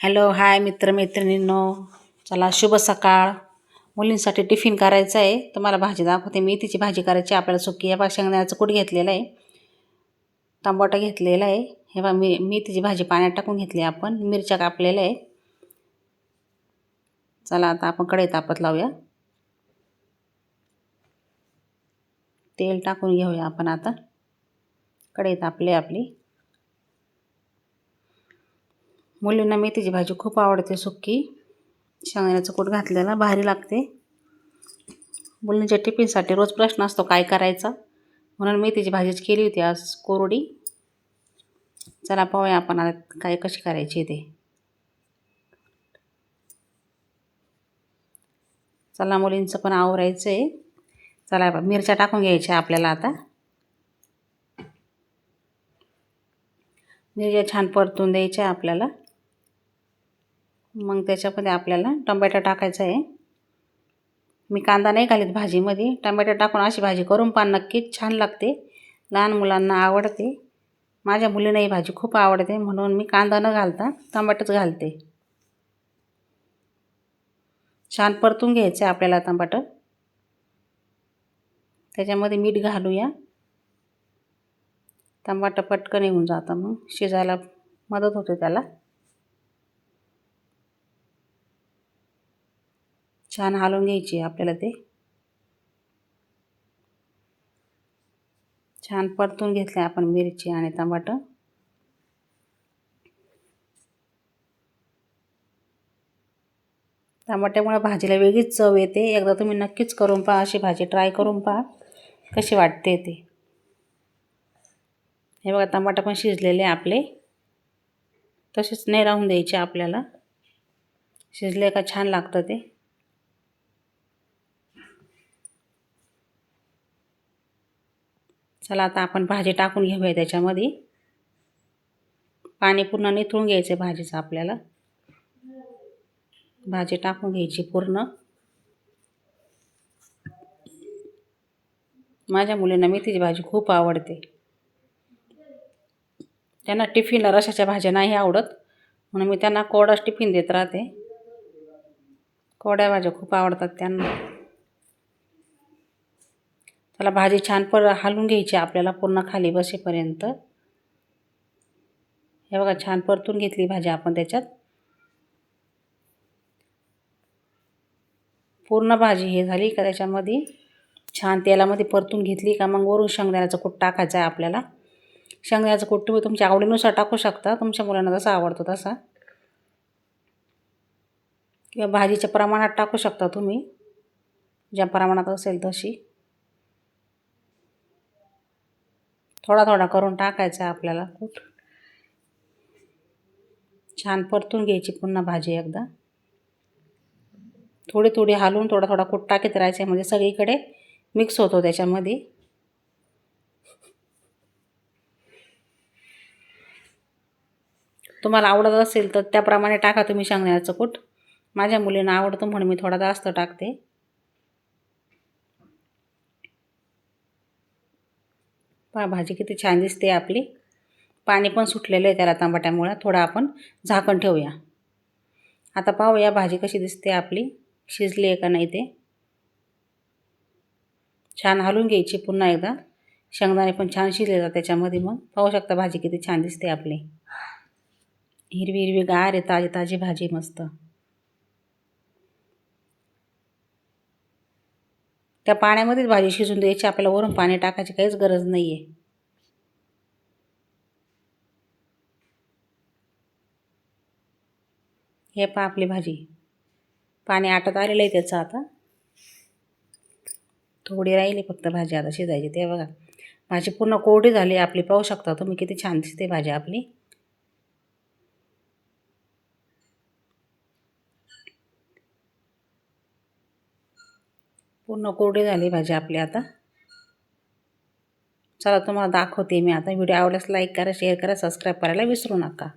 Hello hi मित्रमैत्रिणींनो, चला शुभ सकाळ. मुलींसाठी टिफिन करायचं आहे. तुम्हाला भाजी दाखवते. मेथीची भाजी करायची आपल्याला सुकी. हे बघा शेंगदाण्याचं कूट घेतलेलं आहे, टमाटा घेतलेला आहे. हे बघा मेथीची भाजी पाण्यात टाकून घेतली आपण. मिरच्या कापलेल्या आहे. चला आता आपण कढई तापत लावूया. तेल टाकून घेऊया आपण. आता कढई तापली आपली. मुलींना मेथीची भाजी खूप आवडते सुकी. शेंगदाण्याचं कूट घातलेला भारी लागते. मुलींच्या टिफिनसाठी रोज प्रश्न असतो काय करायचा, म्हणून मेथीची भाजीच केली होती आज कोरडी. चला पाहूया आपण आता काय कशी करायची ते. चला मुलींचं पण आवरायचं आहे. चला मिरच्या टाकून घ्यायच्या आपल्याला. आता मिरच्या छान परतून द्यायच्या आपल्याला. मग त्याच्यामध्ये आपल्याला टोमॅटो टाकायचा आहे. मी कांदा नाही घालीत भाजीमध्ये, टोमॅटो टाकून अशी भाजी करून पहा, नक्कीच छान लागते. लहान मुलांना आवडते. माझ्या मुलींना ही भाजी खूप आवडते, म्हणून मी कांदा न घालता टोमॅटोच घालते. छान परतून घ्यायचं आहे आपल्याला टोमॅटो. त्याच्यामध्ये मीठ घालूया. टमाटर पटकन येऊन जातं, मग शिजायला मदत होते त्याला. छान हलवून घ्यायची आपल्याला ते. छान परतून घेतले आपण मिरची आणि टमाटर. टमाट्यामुळे भाजीला वेगळीच चव येते. एकदा तुम्ही नक्कीच करून पहा, अशी भाजी ट्राय करून पहा कशी वाटते ते. हे बघा टमाटर पण शिजलेले आपले. तसेच नाही राहून द्यायचे आपल्याला. शिजले का छान लागतं ते. चला आता आपण भाजी टाकून घेऊया त्याच्यामध्ये. पाणी पूर्ण निथळून घ्यायचं भाजीचं आपल्याला. भाजी टाकून घ्यायची पूर्ण. माझ्या मुलींना मेथीची भाजी खूप आवडते. त्यांना टिफिनला रशाच्या भाज्या नाही आवडत, म्हणून मी त्यांना कोरडाच टिफिन देत राहते. कोरड्या भाज्या खूप आवडतात त्यांना. त्याला भाजी छान हलवून घ्यायची आपल्याला पूर्ण खाली बसेपर्यंत. हे बघा छान परतून घेतली भाजी आपण त्याच्यात. पूर्ण भाजी हे झाली का त्याच्यामध्ये छान तेलामध्ये परतून घेतली का मग वरून शेंगदाण्याचं कूट टाकायचं आहे आपल्याला. शेंगदाण्याचं कूट तुम्ही तुमच्या आवडीनुसार टाकू शकता, तुमच्या मुलांना जसा आवडतो तसा, किंवा भाजीच्या प्रमाणात टाकू शकता तुम्ही, ज्या प्रमाणात असेल तशी. थोडा थोडा करून टाकायचा आपल्याला कूट. छान परतून घ्यायची पुन्हा भाजी एकदा. थोडी थोडी हलवून थोडा थोडा कूट टाकत राहायचं, म्हणजे सगळीकडे मिक्स होतो त्याच्यामध्ये. तुम्हाला आवडत असेल तर त्याप्रमाणे टाका तुम्ही शेंगदाण्याचं कूट. माझ्या मुलींना आवडतं म्हणून मी थोडा जास्त टाकते. पहा भाजी किती छान दिसते आपली. पाणी पण सुटलेलं आहे त्याला टमाट्यामुळे. थोडं आपण झाकण ठेवूया. आता पाहूया भाजी कशी दिसते आपली, शिजली आहे का नाही ते. छान हलवून घ्यायची पुन्हा एकदा. शेंगदाणे पण छान शिजले जातात त्याच्यामध्ये. मग पाहू शकता भाजी किती छान दिसते आपली. हिरवी हिरवी गार आहे, ताजी ताजी भाजी मस्त. त्या पाण्यामध्येच भाजी शिजून द्यायची आपल्याला, वरून पाणी टाकायची काहीच गरज नाही आहे. हे पहा आपली भाजी. पाणी आटत आलेलं आहे त्याचं आता. थोडी राहिली फक्त भाजी आता शिजायची. ते बघा भाजी पूर्ण कोरडी झाली आपली. पाहू शकता तुम्ही किती छान दिसते भाजी आपली. पूर्ण कोरडी झाली भाजी आपली आता. चला तुम्हाला दाखवते मी आता. व्हिडिओ आवडल्यास लाईक करा, शेअर करा, सबस्क्राईब करायला विसरू नका.